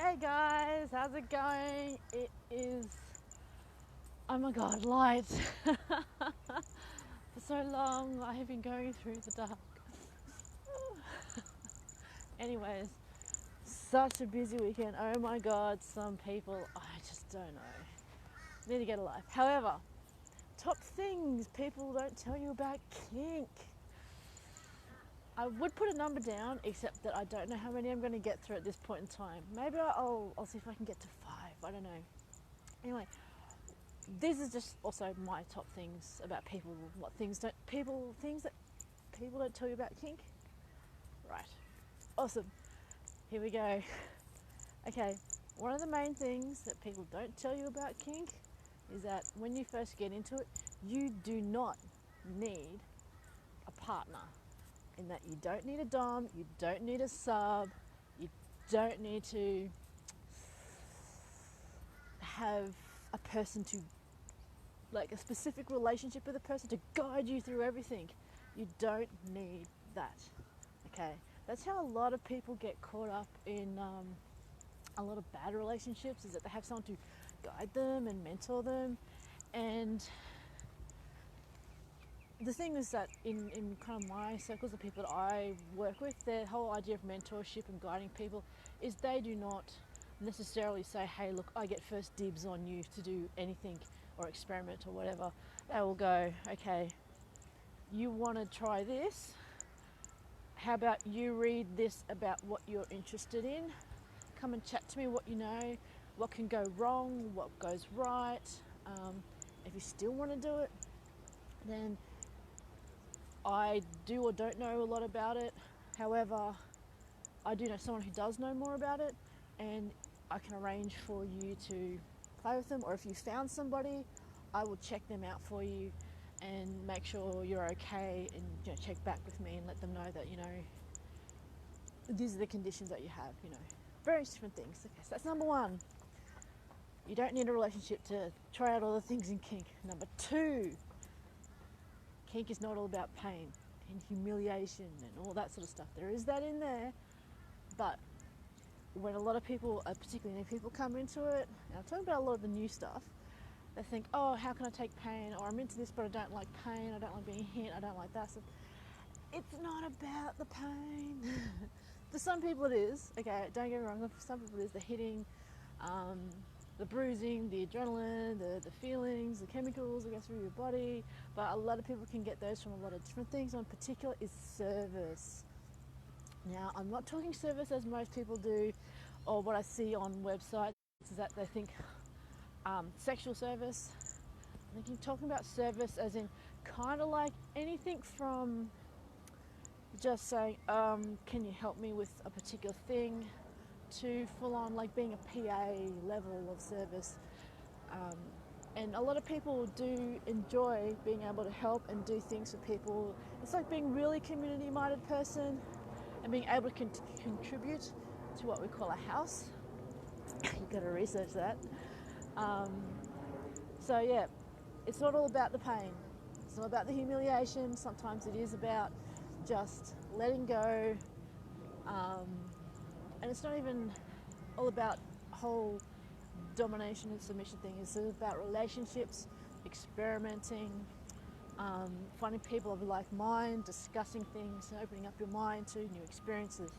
Hey guys, how's it going? It is, oh my god, light. For so long I have been going through the dark. Anyways, such a busy weekend. Oh my god, some people, I just don't know. Need to get a life. However, top things people don't tell you about kink. I would put a number down, except that I don't know how many I'm going to get through at this point in time. Maybe I'll see if I can get to 5. I don't know. Anyway, this is just also my top things about people. Things that people don't tell you about kink. Right. Awesome. Here we go. Okay. One of the main things that people don't tell you about kink is that when you first get into it, you do not need a partner. In that you don't need a dom, you don't need a sub, you don't need to have a person to, like a specific relationship with a person to guide you through everything. You don't need that, okay? That's how a lot of people get caught up in a lot of bad relationships, is that they have someone to guide them and mentor them. And the thing is that in kind of my circles of people that I work with, their whole idea of mentorship and guiding people is they do not necessarily say, hey, look, I get first dibs on you to do anything or experiment or whatever. They will go, okay, you want to try this? How about you read this about what you're interested in? Come and chat to me what you know, what can go wrong, what goes right. If you still want to do it, then I do or don't know a lot about it. However, I do know someone who does know more about it, and I can arrange for you to play with them, or if you found somebody, I will check them out for you and make sure you're okay, and check back with me and let them know that these are the conditions that you have, various different things. Okay, so that's number 1. You don't need a relationship to try out all the things in kink. Number 2, kink is not all about pain and humiliation and all that sort of stuff. There is that in there, but when a lot of people, particularly new people, come into it, and I'm talking about a lot of the new stuff, they think, oh, how can I take pain? Or I'm into this, but I don't like pain. I don't like being hit. I don't like that stuff. It's not about the pain. For some people it is. Okay, don't get me wrong. For some people it is the hitting, the bruising, the adrenaline, the feelings, the chemicals that go through your body. But a lot of people can get those from a lot of different things. One particular is service. Now, I'm not talking service as most people do, or what I see on websites is that they think sexual service. I think you're talking about service as in kind of like anything from just saying, can you help me with a particular thing, to full on like being a PA level of service. And a lot of people do enjoy being able to help and do things for people. It's like being really community-minded person and being able to contribute to what we call a house. You've got to research that. So yeah, it's not all about the pain. It's not about the humiliation. Sometimes it is about just letting go. And it's not even all about whole domination and submission thing. It's about relationships, experimenting, finding people of like mind, discussing things, and opening up your mind to new experiences.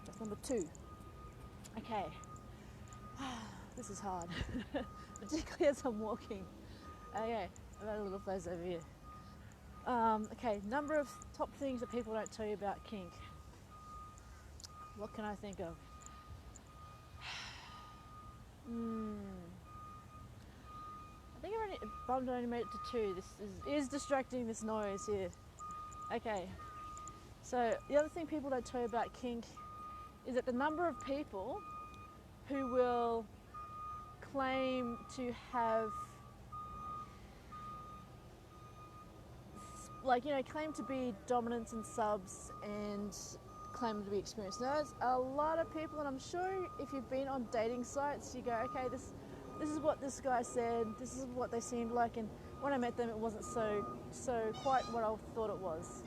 That's number 2. Okay. This is hard, particularly as I'm walking. Okay, I've had a little phase over here. Okay, number of top things that people don't tell you about kink. What can I think of? I think I've only made it to 2. This is distracting, this noise here. Okay, so the other thing people don't tell you about kink is that the number of people who will claim to have, claim to be dominants and subs and claim to be experienced. Now, there's a lot of people, and I'm sure if you've been on dating sites, you go, okay, this is what this guy said, this is what they seemed like, and when I met them, it wasn't so quite what I thought it was.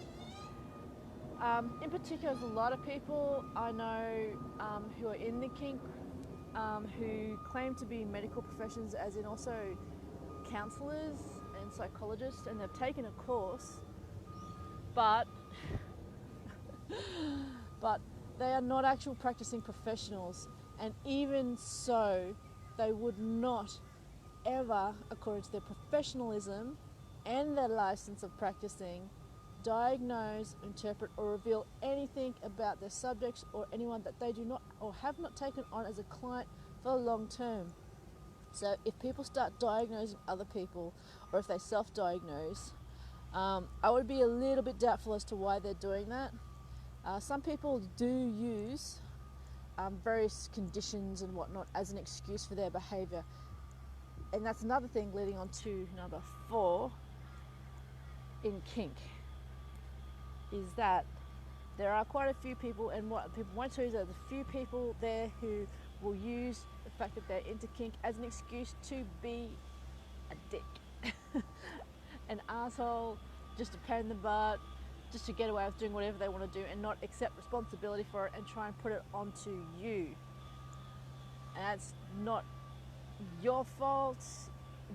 In particular, there's a lot of people I know who are in the kink who claim to be medical professions, as in also counsellors and psychologists, and they've taken a course, but they are not actual practicing professionals, and even so, they would not ever, according to their professionalism and their license of practicing, diagnose, interpret or reveal anything about their subjects or anyone that they do not or have not taken on as a client for the long term. So if people start diagnosing other people, or if they self-diagnose, I would be a little bit doubtful as to why they're doing that. Some people do use various conditions and whatnot as an excuse for their behaviour. And that's another thing leading on to number 4 in kink, is that there are quite a few people, and what people won't tell you is that there's a few people there who will use the fact that they're into kink as an excuse to be a dick, an asshole, just a pain in the butt, just to get away with doing whatever they want to do and not accept responsibility for it and try and put it onto you. And that's not your fault,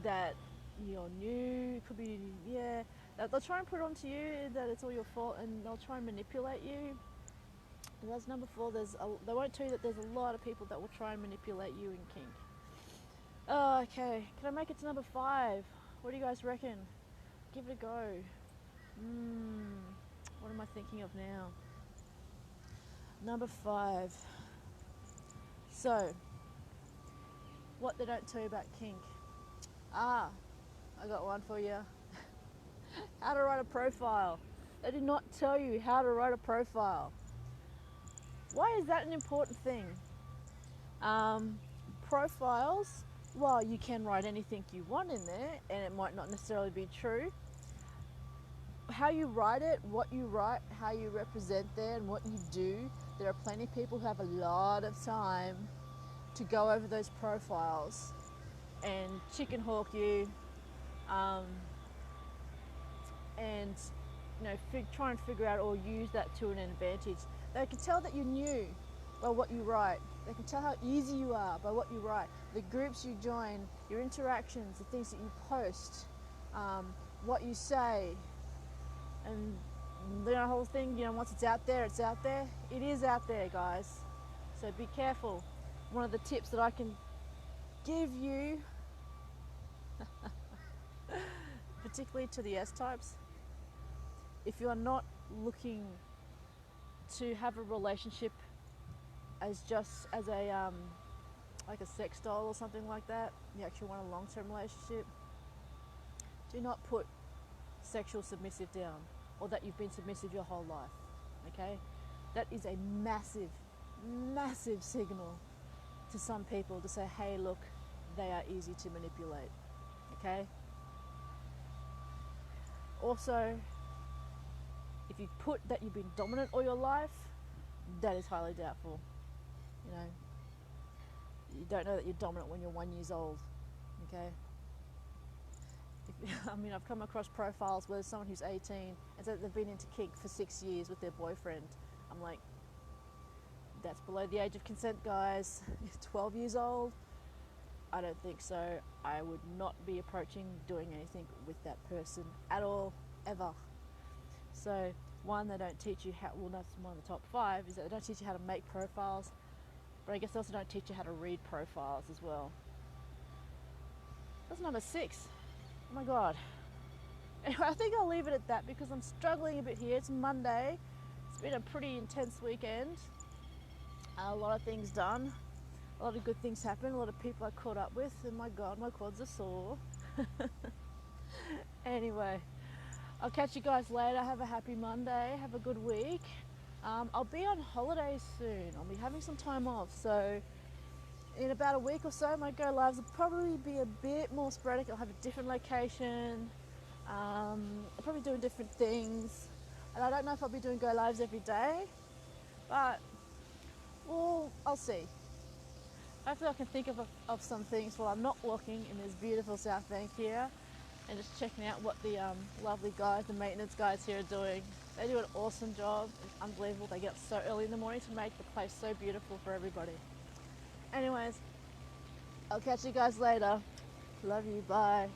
that you're new. It could be, yeah, they'll try and put it onto you that it's all your fault, and they'll try and manipulate you. And that's number 4. They won't tell you that there's a lot of people that will try and manipulate you in kink. Oh, okay, can I make it to number 5? What do you guys reckon? Give it a go. What am I thinking of now? Number 5. So, what they don't tell you about kink. I got one for you. How to write a profile. They do not tell you how to write a profile. Why is that an important thing? Profiles, well, you can write anything you want in there, and it might not necessarily be true. How you write it, what you write, how you represent there, and what you do, there are plenty of people who have a lot of time to go over those profiles and chicken hawk you, and try and figure out or use that to an advantage. They can tell that you're new by what you write. They can tell how easy you are by what you write, the groups you join, your interactions, the things that you post, what you say, and the whole thing. Once it's out there, it's out there. It is out there, guys. So be careful. One of the tips that I can give you, particularly to the S-types, if you are not looking to have a relationship as just as a like a sex doll or something like that, you actually want a long-term relationship, do not put sexual submissive down, or that you've been submissive your whole life. Okay, that is a massive signal to some people to say, hey, look, they are easy to manipulate. Okay, also, if you put that you've been dominant all your life, that is highly doubtful. You don't know that you're dominant when you're 1 year old. Okay, I've come across profiles where someone who's 18 and said they've been into kink for 6 years with their boyfriend. I'm like, that's below the age of consent, guys. 12 years old? I don't think so. I would not be approaching doing anything with that person at all, ever. So, one, they don't teach you how, well, that's one of the top 5, is that they don't teach you how to make profiles, but I guess they also don't teach you how to read profiles as well. That's number 6. Oh my God. Anyway, I think I'll leave it at that because I'm struggling a bit here. It's Monday. It's been a pretty intense weekend. A lot of things done. A lot of good things happened. A lot of people I caught up with. And my God, my quads are sore. Anyway, I'll catch you guys later. Have a happy Monday. Have a good week. I'll be on holiday soon. I'll be having some time off. So in about a week or so, my go lives will probably be a bit more sporadic. I'll have a different location. I'll probably doing different things. And I don't know if I'll be doing go lives every day, but well, I'll see. Hopefully I can think of some things while I'm not walking in this beautiful South Bank here, and just checking out what the lovely guys, the maintenance guys here are doing. They do an awesome job. It's unbelievable. They get up so early in the morning to make the place so beautiful for everybody. Anyways, I'll catch you guys later. Love you. Bye.